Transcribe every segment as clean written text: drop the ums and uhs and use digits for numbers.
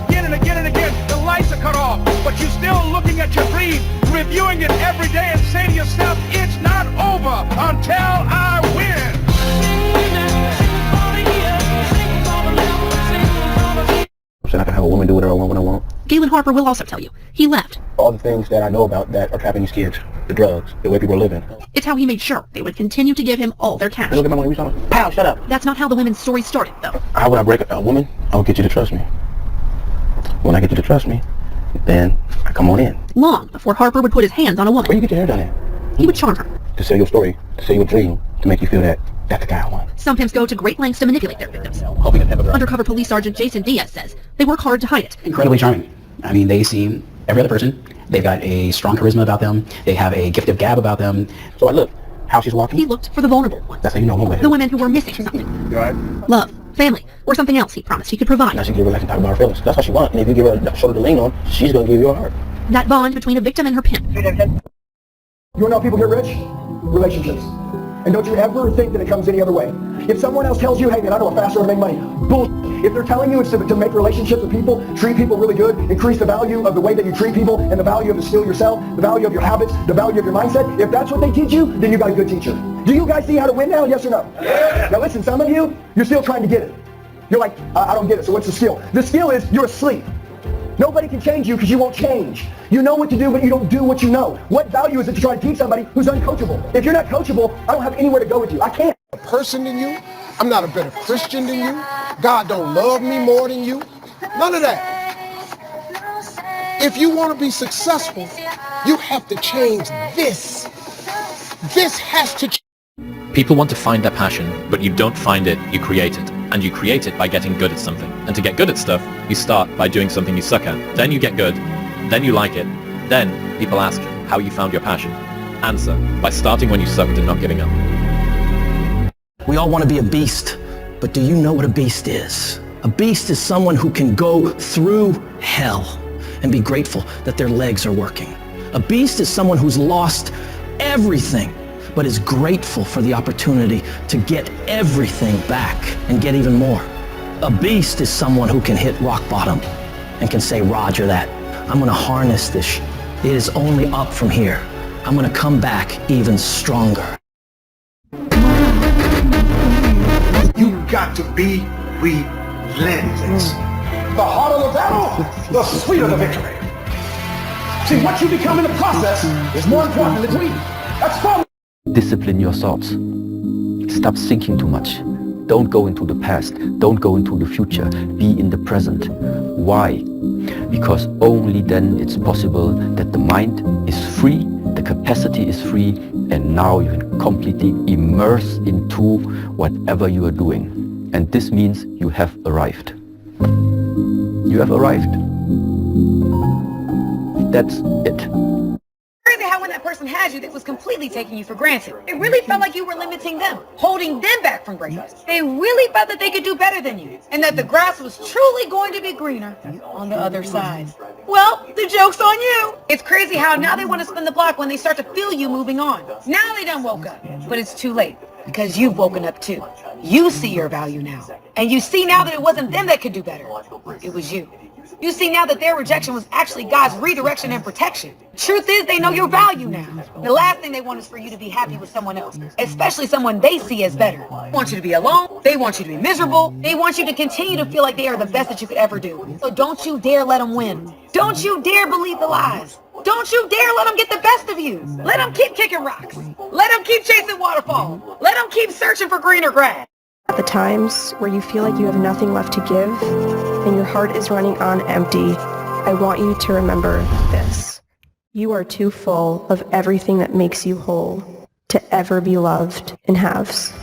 again and again and again. The lights are cut off, but you're still looking at your dream, reviewing it every day and saying to yourself, it's not over until I win. I can have a woman do whatever I want when I want. Galen Harper will also tell you, he left. All the things that I know about that are trapping these kids, the drugs, the way people are living. It's how he made sure they would continue to give him all their cash. Look at my money, pow, shut up. That's not how the women's story started, though. How would I break a woman? I'll get you to trust me. When I get you to trust me, then I come on in. Long before Harper would put his hands on a woman. Where you get your hair done at? He would charm her. To sell your story, to sell your dream, to make you feel that that's the guy I want. Some pimps go to great lengths to manipulate their victims. Hoping to pimp a girl. Undercover police sergeant Jason Diaz says they work hard to hide it. Incredibly charming. I mean, they seem every other person. They've got a strong charisma about them. They have a gift of gab about them. So I look, how she's walking. He looked for the vulnerable ones. That's how you know I'm the women who were missing something. You all right? Love, family, or something else he promised he could provide. Now she can relax and talk about her feelings. That's what she wants. And if you give her a shoulder to lean on, she's going to give you a heart. That bond between a victim and her pimp. You want to know how people get rich? Relationships. And don't you ever think that it comes any other way. If someone else tells you, hey man, I know a faster way to make money, bull. If they're telling you it's to make relationships with people, treat people really good, increase the value of the way that you treat people, and the value of the skill yourself, the value of your habits, the value of your mindset, if that's what they teach you, then you got a good teacher. Do you guys see how to win now, yes or no? Yeah. Now listen, some of you, you're still trying to get it. You're like, I don't get it, so what's the skill? The skill is you're asleep. Nobody can change you because you won't change. You know what to do, but you don't do what you know. What value is it to try to teach somebody who's uncoachable? If you're not coachable, I don't have anywhere to go with you. I can't. A person than you. I'm not a better Christian than you. God don't love me more than you. None of that. If you want to be successful, you have to change this. This has to change. People want to find their passion, but you don't find it, you create it. And you create it by getting good at something. And to get good at stuff, you start by doing something you suck at. Then you get good. Then you like it. Then people ask how you found your passion. Answer, by starting when you sucked and not giving up. We all want to be a beast, but do you know what a beast is? A beast is someone who can go through hell and be grateful that their legs are working. A beast is someone who's lost everything, but is grateful for the opportunity to get everything back and get even more. A beast is someone who can hit rock bottom and can say, Roger that. I'm gonna harness this. It is only up from here. I'm gonna come back even stronger. You got to be relentless. The harder the battle, the sweeter the victory. See, what you become in the process is more important than the dream. That's fun. Discipline your thoughts. Stop thinking too much. Don't go into the past. Don't go into the future. Be in the present. Why? Because only then it's possible that the mind is free, the capacity is free, and now you can completely immerse into whatever you are doing. And this means you have arrived. You have arrived. That's it. Crazy how when that person had you, they was completely taking you for granted. It really felt like you were limiting them, holding them back from greatness. They really felt that they could do better than you, and that the grass was truly going to be greener on the other side. Well, the joke's on you. It's crazy how now they want to spin the block when they start to feel you moving on. Now they done woke up, but it's too late because you've woken up too. You see your value now, and you see now that it wasn't them that could do better. It was you. You see now that their rejection was actually God's redirection and protection. Truth is, they know your value now. The last thing they want is for you to be happy with someone else, especially someone they see as better. They want you to be alone. They want you to be miserable. They want you to continue to feel like they are the best that you could ever do. So don't you dare let them win. Don't you dare believe the lies. Don't you dare let them get the best of you. Let them keep kicking rocks. Let them keep chasing waterfalls. Let them keep searching for greener grass. At the times where you feel like you have nothing left to give and your heart is running on empty, I want you to remember this. You are too full of everything that makes you whole to ever be loved in halves.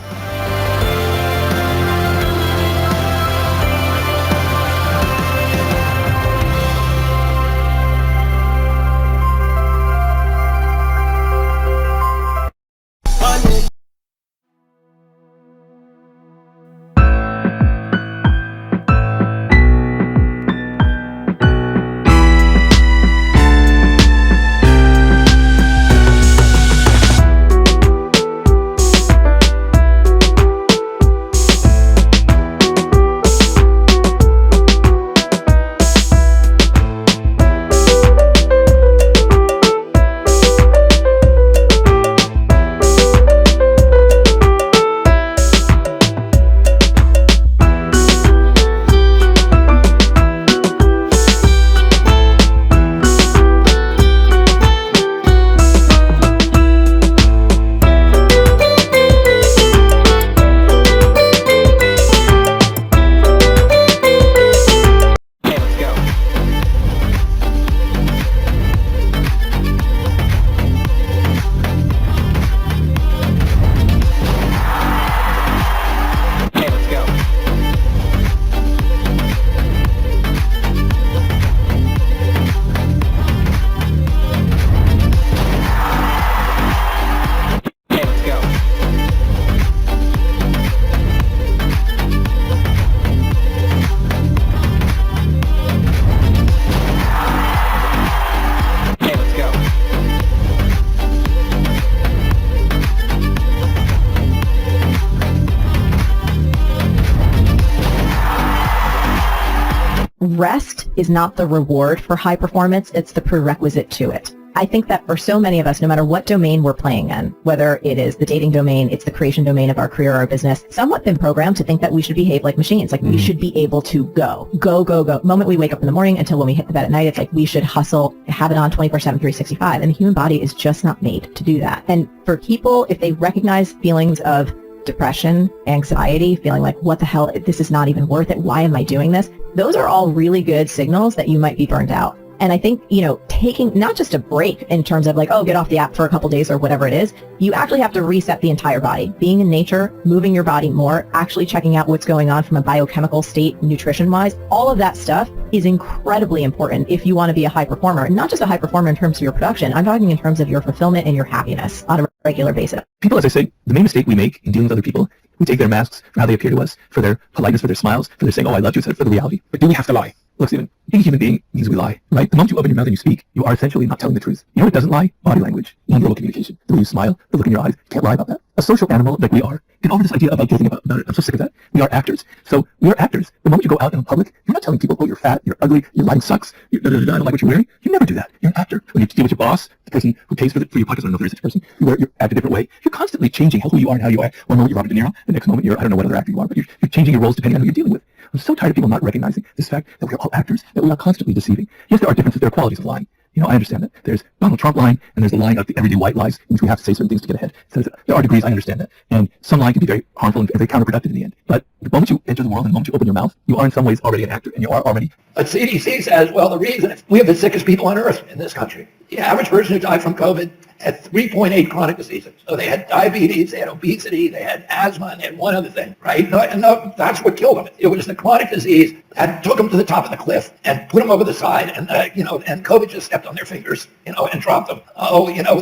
rest is not the reward for high performance, it's the prerequisite to it. I think that for so many of us, no matter what domain we're playing in, whether it is the dating domain, it's the creation domain of our career or our business, somewhat been programmed to think that we should behave like machines. Like we should be able to go. The moment we wake up in the morning until when we hit the bed at night, it's like we should hustle, have it on 24/7, 365. And the human body is just not made to do that. And for people, if they recognize feelings of depression, anxiety, feeling like, what the hell, this is not even worth it, why am I doing this? Those are all really good signals that you might be burned out. And I think, taking not just a break in terms of like, oh, get off the app for a couple days or whatever it is, you actually have to reset the entire body. Being in nature, moving your body more, actually checking out what's going on from a biochemical state, nutrition-wise, all of that stuff is incredibly important if you want to be a high performer. And not just a high performer in terms of your production, I'm talking in terms of your fulfillment and your happiness on a regular basis. People, as I say, the main mistake we make in dealing with other people, we take their masks for how they appear to us, for their politeness, for their smiles, for their saying, oh, I love you, for the reality. But do we have to lie? Look, Stephen, being a human being means we lie, right? The moment you open your mouth and you speak, you are essentially not telling the truth. You know what doesn't lie? Body language, nonverbal communication. The way you smile, the look in your eyes, can't lie about that. A social animal like we are, get over this idea about joking about it. I'm so sick of that. We are actors. So we are actors. The moment you go out in public, you're not telling people, oh, you're fat, you're ugly, your lighting sucks, I don't like what you're wearing. You never do that. You're an actor. When you deal with your boss, the person who pays for your podcast, I don't know if there is such a person, you act a different way. You're constantly changing who you are and how you act. One moment you're Robert De Niro, the next moment you're, I don't know what other actor you are, but you're changing your roles depending on who you're dealing with. I'm so tired of people not recognizing this fact that we're all actors, that we are constantly deceiving. Yes, there are differences, there are qualities of lying. I understand that. There's Donald Trump lying, and there's the lying of the everyday white lies, in which we have to say certain things to get ahead. So there are degrees, I understand that. And some lying can be very harmful and very counterproductive in the end. But the moment you enter the world and the moment you open your mouth, you are in some ways already an actor, and you are already... But CDC says, well, the reason we have the sickest people on earth in this country. The average person who died from COVID had 3.8 chronic diseases. So they had diabetes, they had obesity, they had asthma, and they had one other thing, right? No, that's what killed them. It was the chronic disease that took them to the top of the cliff and put them over the side, and and COVID just stepped on their fingers, and dropped them.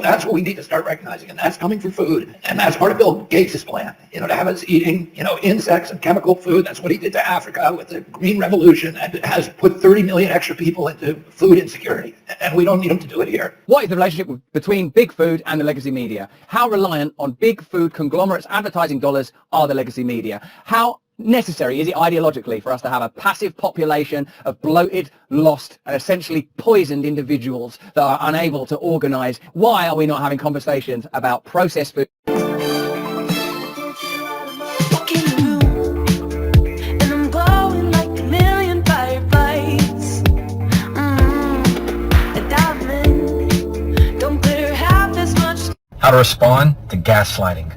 That's what we need to start recognizing, and that's coming from food, and that's part of Bill Gates' plan, to have us eating, insects and chemical food. That's what he did to Africa with the Green Revolution, and has put 30 million extra people into food insecurity, and we don't need them to do it here. What is the relationship between big food and the legacy media? How reliant on big food conglomerates' advertising dollars are the legacy media? How necessary is it ideologically for us to have a passive population of bloated, lost, and essentially poisoned individuals that are unable to organize? Why are we not having conversations about processed food? How to respond to gaslighting.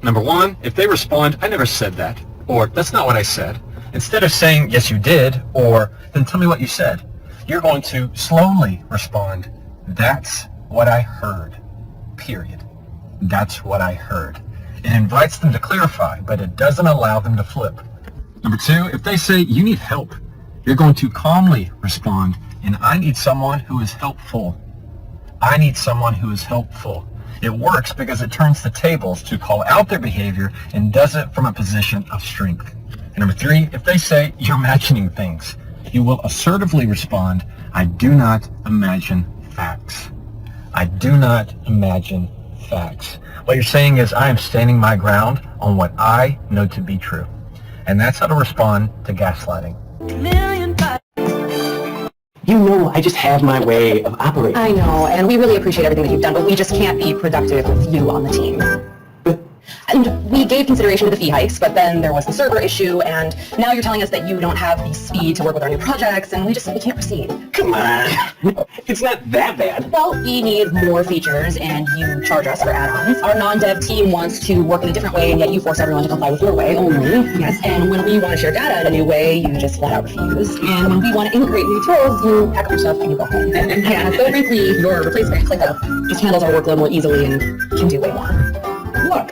Number one, if they respond, I never said that, or that's not what I said, instead of saying, yes, you did, or then tell me what you said, you're going to slowly respond, that's what I heard, period. That's what I heard. It invites them to clarify, but it doesn't allow them to flip. Number two, if they say, you need help, you're going to calmly respond, and I need someone who is helpful. I need someone who is helpful. It works because it turns the tables to call out their behavior and does it from a position of strength. And number three, if they say, you're imagining things, you will assertively respond, I do not imagine facts. I do not imagine facts. What you're saying is, I am standing my ground on what I know to be true. And that's how to respond to gaslighting. I just have my way of operating. I know, and we really appreciate everything that you've done, but we just can't be productive with you on the team. And we gave consideration to the fee hikes, but then there was the server issue, and now you're telling us that you don't have the speed to work with our new projects, and we can't proceed. Come on. It's not that bad. Well, we need more features, and you charge us for add-ons. Our non-dev team wants to work in a different way, and yet you force everyone to comply with your way only. Yes, and when we want to share data in a new way, you just flat out refuse. And when we want to integrate new tools, you pack up your stuff and you go home. Yeah, so frankly, your replacement, Collab, just handles our workload more easily and can do way more.